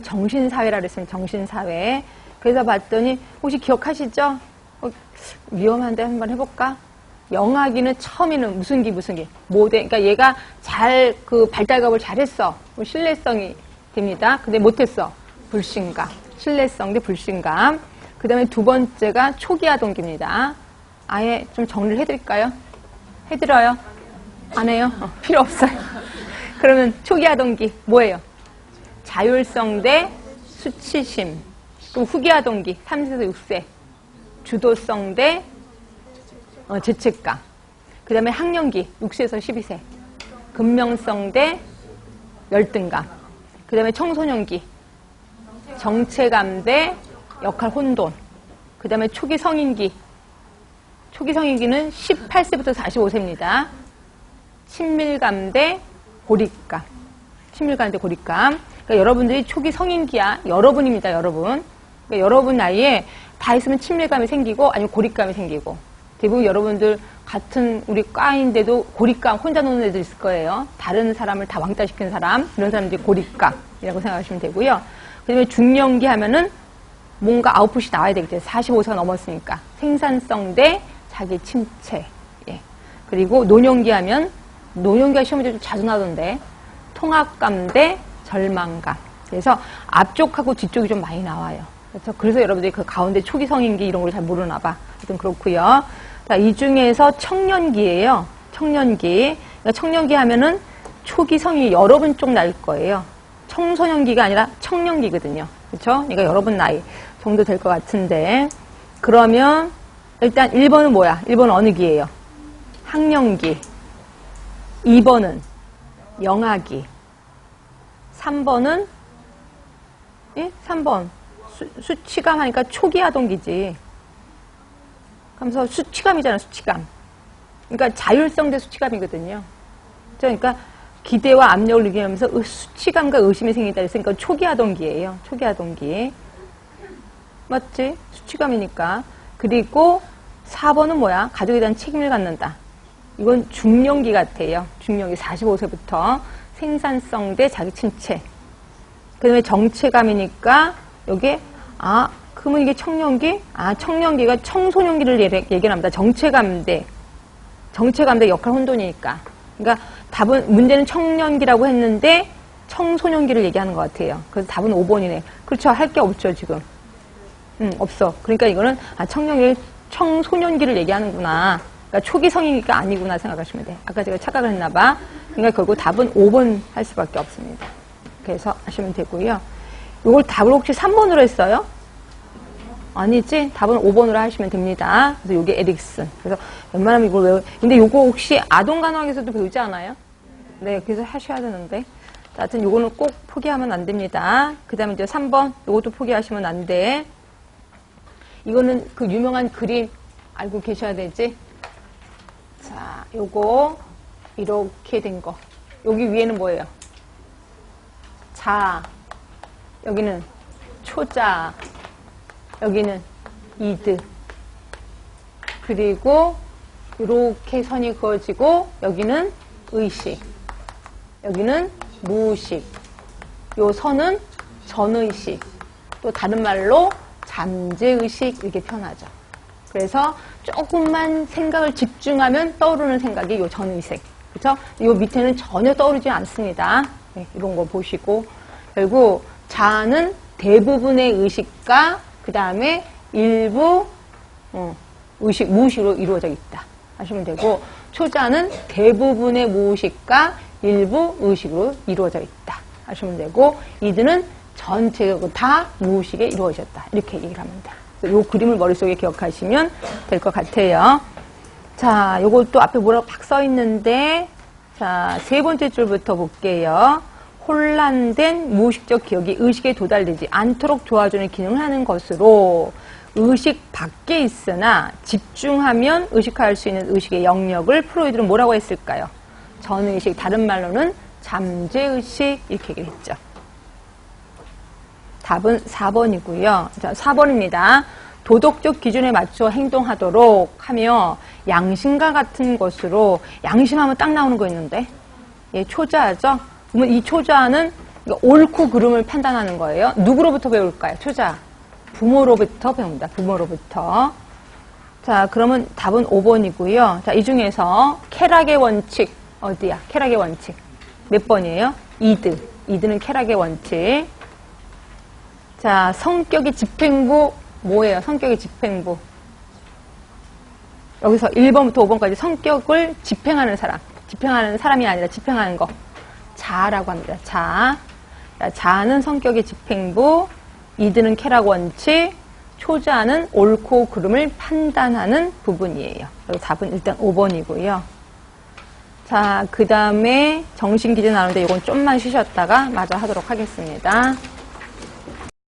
정신사회라 그랬습니다. 정신사회. 그래서 봤더니 혹시 기억하시죠? 위험한데 한번 해볼까? 영아기는 처음에는 무슨 기? 모대. 그러니까 얘가 잘 그 발달갑을 잘했어. 신뢰성이 됩니다. 근데 못했어. 불신감. 신뢰성 대 불신감. 그 다음에 두 번째가 초기아동기입니다. 아예 좀 정리를 해드릴까요? 해드려요? 안 해요? 필요 없어요. 그러면 초기아동기 뭐예요? 자율성 대 수치심. 그럼 후기아동기 3세에서 6세. 주도성 대 죄책감. 그 다음에 학령기 6세에서 12세. 근명성 대 열등감. 그 다음에 청소년기 정체감 대 역할 혼돈. 그 다음에 초기 성인기는 18세부터 45세입니다. 친밀감 대 고립감. 그러니까 여러분들이 초기 성인기야. 여러분입니다. 여러분. 그러니까 여러분 나이에 다 있으면 친밀감이 생기고 아니면 고립감이 생기고, 대부분 여러분들 같은 우리 과인데도 고립감, 혼자 노는 애들 있을 거예요. 다른 사람을 다 왕따시키는 사람, 이런 사람들이 고립감이라고 생각하시면 되고요. 그 다음에 중년기 하면은 뭔가 아웃풋이 나와야 되겠죠. 45세가 넘었으니까. 생산성 대 자기 침체. 예. 그리고 노년기 하면, 노년기가 시험에 좀 자주 나던데, 통합감 대 절망감. 그래서 앞쪽하고 뒤쪽이 좀 많이 나와요. 그래서 여러분들이 그 가운데 초기 성인기 이런 걸 잘 모르나 봐. 하여튼 그렇고요. 자, 이 중에서 청년기예요. 청년기. 그러니까 청년기 하면은 초기 성인이 여러분 쪽 나일 거예요. 청소년기가 아니라 청년기거든요. 그렇죠? 그러니까 여러분 나이 정도 될 것 같은데, 그러면 일단 1번은 뭐야? 1번은 어느 기예요? 학령기. 2번은 영아기. 3번은 3번 수치감 하니까 초기 아동기지. 그러면서 수치감이잖아. 수치감. 그러니까 자율성 대 수치감이거든요. 그러니까 기대와 압력을 느끼면서 수치감과 의심이 생긴다 했으니까 초기 아동기예요. 초기 아동기. 맞지? 수치감이니까. 그리고 4번은 뭐야? 가족에 대한 책임을 갖는다. 이건 중년기 같아요. 중년기 45세부터 생산성 대 자기 침체. 그 다음에 정체감이니까 여기에 그러면 이게 청년기? 청년기가 청소년기를 얘기합니다. 정체감 대 역할 혼돈이니까. 그러니까 답은, 문제는 청년기라고 했는데 청소년기를 얘기하는 것 같아요. 그래서 답은 5번이네. 그렇죠. 할 게 없죠, 지금. 없어. 그러니까 이거는 청소년기를 얘기하는구나. 그러니까 초기 성인기가 아니구나 생각하시면 돼. 아까 제가 착각을 했나 봐. 그러니까 결국 답은 5번 할 수밖에 없습니다. 그래서 하시면 되고요. 이걸 답을 혹시 3번으로 했어요? 아니지? 답은 5번으로 하시면 됩니다. 그래서 이게 에릭슨. 그래서 웬만하면 이걸 외워. 근데 이거 혹시 아동간호학에서도 배우지 않아요? 네, 그래서 하셔야 되는데. 하여튼 이거는 꼭 포기하면 안 됩니다. 그 다음에 이제 3번. 이것도 포기하시면 안 돼. 이거는 그 유명한 그림 알고 계셔야 되지? 자, 요거 이렇게 된 거. 여기 위에는 뭐예요? 자, 여기는 초자, 여기는 이드. 그리고 이렇게 선이 그어지고 여기는 의식, 여기는 무의식. 요 선은 전의식, 또 다른 말로 잠재의식 이렇게 표현하죠. 그래서 조금만 생각을 집중하면 떠오르는 생각이 요 전의식. 그렇죠? 요 밑에는 전혀 떠오르지 않습니다. 네, 이런 거 보시고, 결국 자아는 대부분의 의식과 그 다음에 일부 의식, 무의식으로 이루어져 있다 하시면 되고, 초자는 대부분의 무의식과 일부 의식으로 이루어져 있다 하시면 되고, 이드는 전체적으로 다 무의식에 이루어졌다 이렇게 얘기를 하면 돼요. 요 그림을 머릿속에 기억하시면 될 것 같아요. 자, 요것도 앞에 뭐라고 박 써 있는데, 자, 세 번째 줄부터 볼게요. 혼란된 무의식적 기억이 의식에 도달되지 않도록 도와주는 기능을 하는 것으로 의식 밖에 있으나 집중하면 의식화할 수 있는 의식의 영역을 프로이드는 뭐라고 했을까요? 전의식, 다른 말로는 잠재의식 이렇게 얘기를 했죠. 답은 4번이고요. 자, 4번입니다. 도덕적 기준에 맞춰 행동하도록 하며 양심과 같은 것으로 양심하면 딱 나오는 거 있는데 예, 초자죠. 그러면 이 초자는 옳고 그름을 판단하는 거예요. 누구로부터 배울까요? 초자. 부모로부터 배웁니다. 부모로부터. 자, 그러면 답은 5번이고요. 자, 이 중에서 쾌락의 원칙 어디야? 쾌락의 원칙 몇 번이에요? 2드. 2드는 쾌락의 원칙. 자, 성격의 집행부 뭐예요? 성격의 집행부. 여기서 1번부터 5번까지 성격을 집행하는 사람. 집행하는 사람이 아니라 집행하는 거. 자라고 합니다. 자. 자는 성격의 집행부, 2드는 쾌락 원칙, 초자는 옳고 그름을 판단하는 부분이에요. 그리고 답은 일단 5번이고요. 자, 그 다음에 정신 기준 나오는데 이건 좀만 쉬셨다가 마저 하도록 하겠습니다.